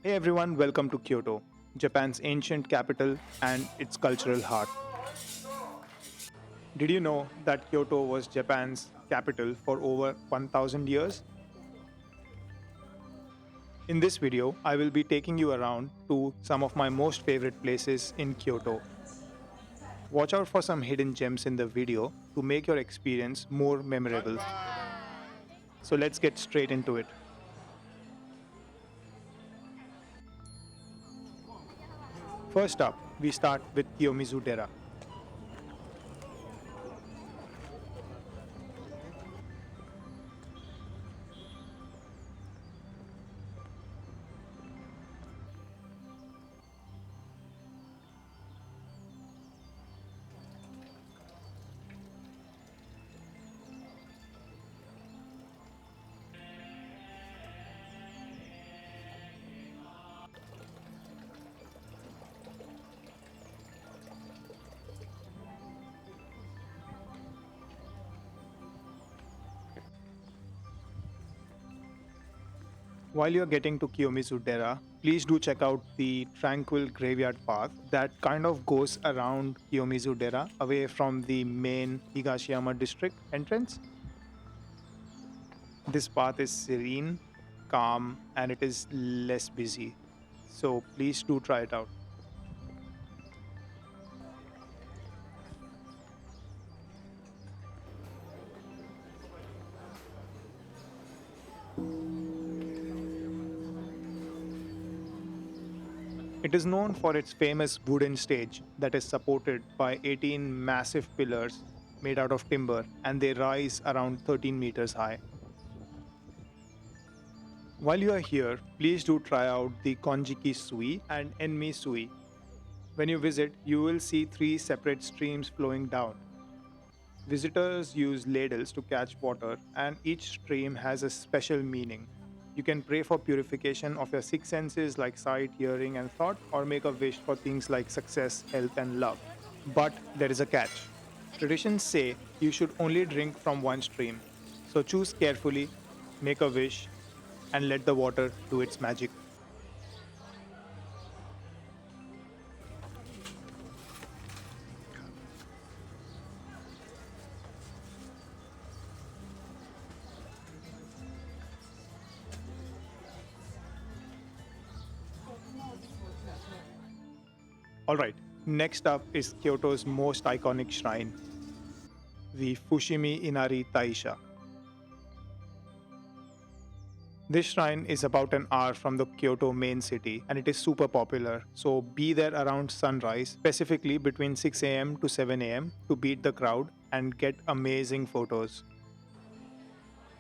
Hey everyone, welcome to Kyoto, Japan's ancient capital and its cultural heart. Did you know that Kyoto was Japan's capital for over 1000 years? In this video, I will be taking you around to some of my most favorite places in Kyoto. Watch out for some hidden gems in the video to make your experience more memorable. So let's get straight into it. First up, we start with Kiyomizu Dera. While you're getting to Kiyomizu Dera, please do check out the tranquil graveyard path that kind of goes around Kiyomizu Dera away from the main Higashiyama district entrance. This path is serene, calm, and it is less busy. So please do try it out. It is known for its famous wooden stage that is supported by 18 massive pillars made out of timber and they rise around 13 meters high. While you are here, please do try out the Konjiki Sui and Enmi Sui. When you visit, you will see three separate streams flowing down. Visitors use ladles to catch water, and each stream has a special meaning. You can pray for purification of your six senses like sight, hearing, and thought, or make a wish for things like success, health, and love. But there is a catch. Traditions say you should only drink from one stream. So choose carefully, make a wish, and let the water do its magic. Alright, next up is Kyoto's most iconic shrine, the Fushimi Inari Taisha. This shrine is about an hour from the Kyoto main city and it is super popular. So be there around sunrise, specifically between 6 am to 7 am to beat the crowd and get amazing photos.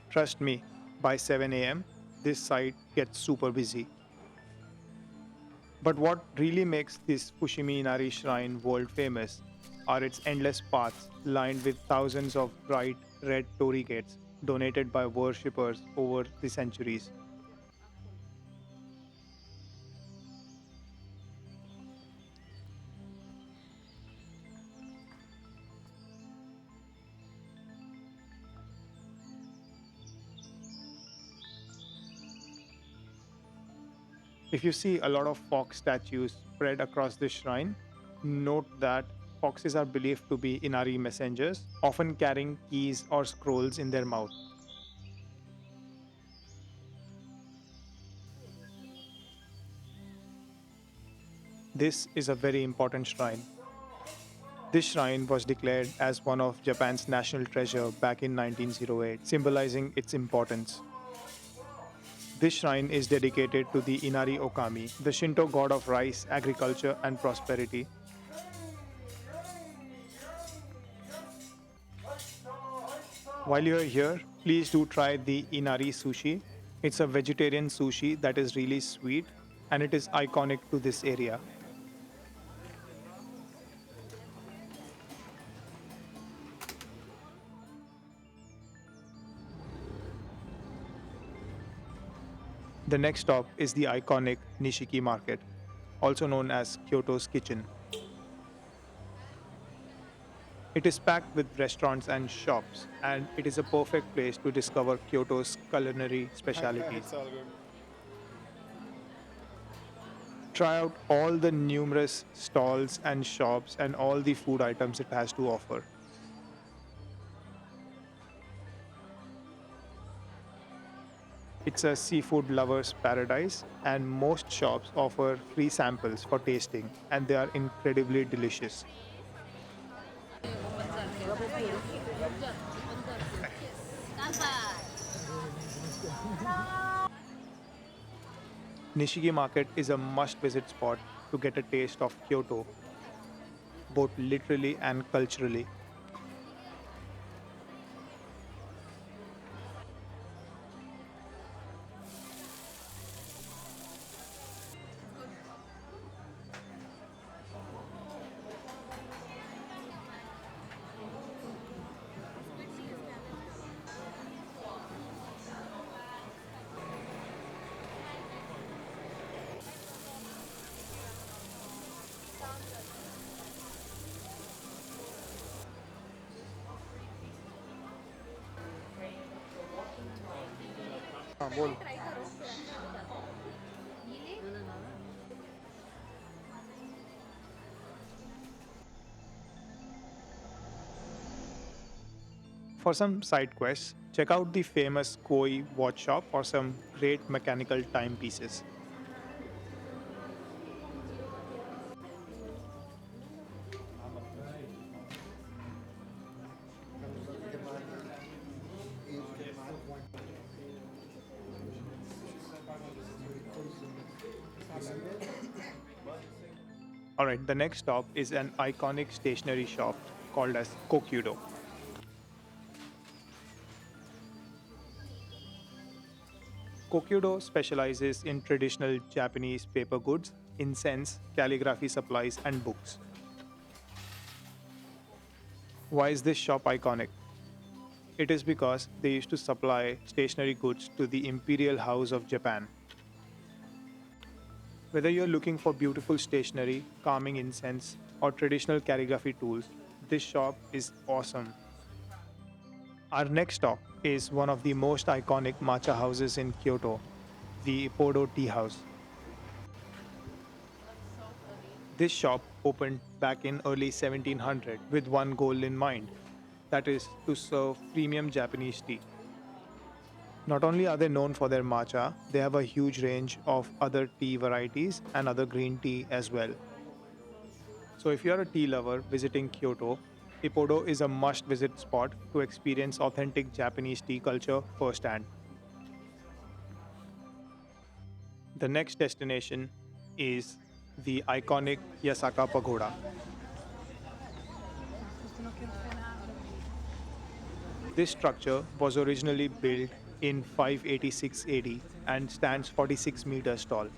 Trust me, by 7 am, this site gets super busy. But what really makes this Fushimi Inari shrine world famous are its endless paths lined with thousands of bright red torii gates donated by worshippers over the centuries. If you see a lot of fox statues spread across the shrine, note that foxes are believed to be Inari messengers, often carrying keys or scrolls in their mouth. This is a very important shrine. This shrine was declared as one of Japan's national treasure back in 1908, symbolizing its importance. This shrine is dedicated to the Inari Okami, the Shinto god of rice, agriculture, and prosperity. While you are here, please do try the Inari sushi. It's a vegetarian sushi that is really sweet and it is iconic to this area. The next stop is the iconic Nishiki Market, also known as Kyoto's Kitchen. It is packed with restaurants and shops, and it is a perfect place to discover Kyoto's culinary specialities. It's all good. Try out all the numerous stalls and shops and all the food items it has to offer. It's a seafood lover's paradise, and most shops offer free samples for tasting, and they are incredibly delicious. Nishiki Market is a must visit spot to get a taste of Kyoto, both literally and culturally. हाँ बोल. For some side quests, check out the famous Kuoe watch shop for some great mechanical timepieces. Alright, the next stop is an iconic stationery shop called as Kokyudo. Kokyudo specializes in traditional Japanese paper goods, incense, calligraphy supplies, and books. Why is this shop iconic? It is because they used to supply stationery goods to the Imperial House of Japan. Whether you're looking for beautiful stationery, calming incense, or traditional calligraphy tools, this shop is awesome. Our next stop is one of the most iconic matcha houses in Kyoto, the Ippodo Tea House. This shop opened back in early 1700 with one goal in mind, that is to serve premium Japanese tea. Not only are they known for their matcha, they have a huge range of other tea varieties and other green tea as well. So if you're a tea lover visiting Kyoto, Ippodo is a must visit spot to experience authentic Japanese tea culture firsthand. The next destination is the iconic Yasaka Pagoda. This structure was originally built in 586 AD and stands 46 meters tall.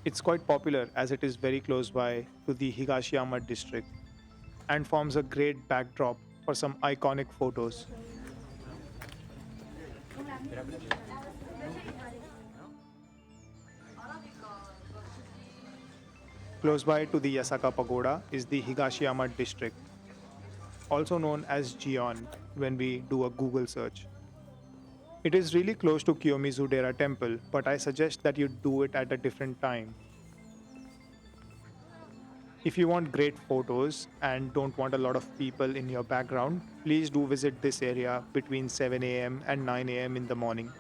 It's quite popular as it is very close by to the Higashiyama district and forms a great backdrop for some iconic photos. Close by to the Yasaka Pagoda is the Higashiyama district, also known as Gion when we do a Google search. It is really close to Kiyomizu Dera temple, but I suggest that you do it at a different time. If you want great photos and don't want a lot of people in your background, please do visit this area between 7 a.m. and 9 a.m. in the morning.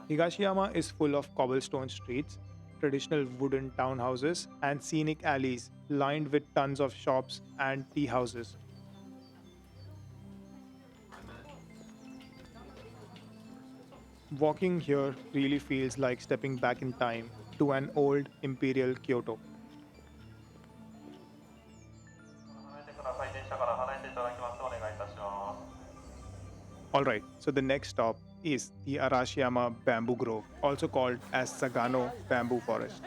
Higashiyama is full of cobblestone streets, traditional wooden townhouses, and scenic alleys lined with tons of shops and tea houses. Walking here really feels like stepping back in time to an old imperial Kyoto. Alright, so the next stop is the Arashiyama Bamboo Grove, also called as Sagano Bamboo Forest.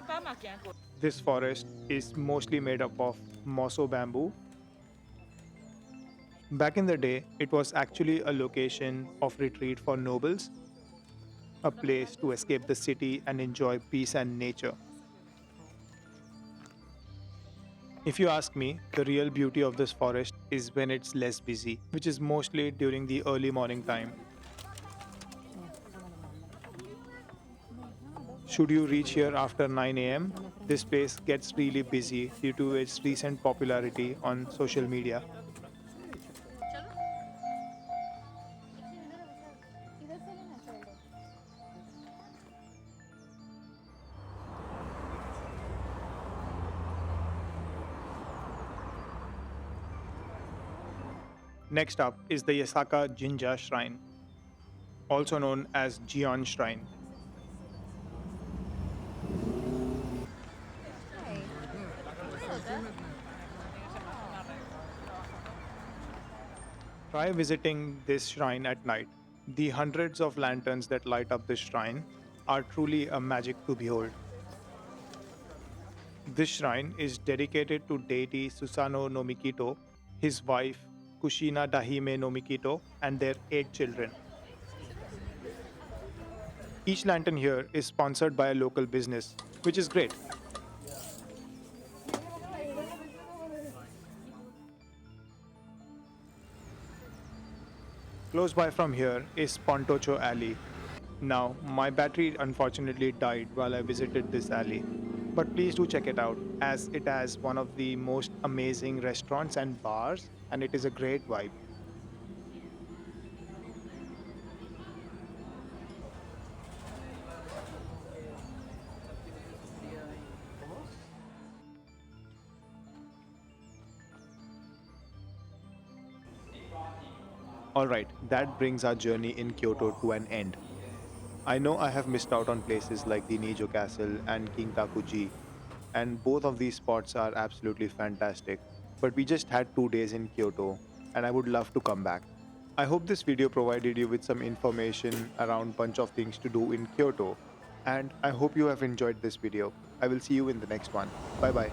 This forest is mostly made up of moso bamboo. Back in the day, it was actually a location of retreat for nobles, a place to escape the city and enjoy peace and nature. If you ask me, the real beauty of this forest is when it's less busy, which is mostly during the early morning time. Should you reach here after 9 a.m., this place gets really busy due to its recent popularity on social media. Next up is the Yasaka Jinja Shrine, also known as Gion Shrine. Try visiting this shrine at night. The hundreds of lanterns that light up this shrine are truly a magic to behold. This shrine is dedicated to deity Susanoo no Mikito, his wife Kushina Dahime no Mikito, and their 8 children. Each lantern here is sponsored by a local business, which is great. Close by from here is Pontocho Alley. Now, my battery unfortunately died while I visited this alley, but please do check it out as it has one of the most amazing restaurants and bars, and it is a great vibe. Alright, that brings our journey in Kyoto to an end. I know I have missed out on places like the Nijo Castle and Kinkakuji, and both of these spots are absolutely fantastic. But we just had 2 days in Kyoto, and I would love to come back. I hope this video provided you with some information around bunch of things to do in Kyoto, and I hope you have enjoyed this video. I will see you in the next one. Bye bye.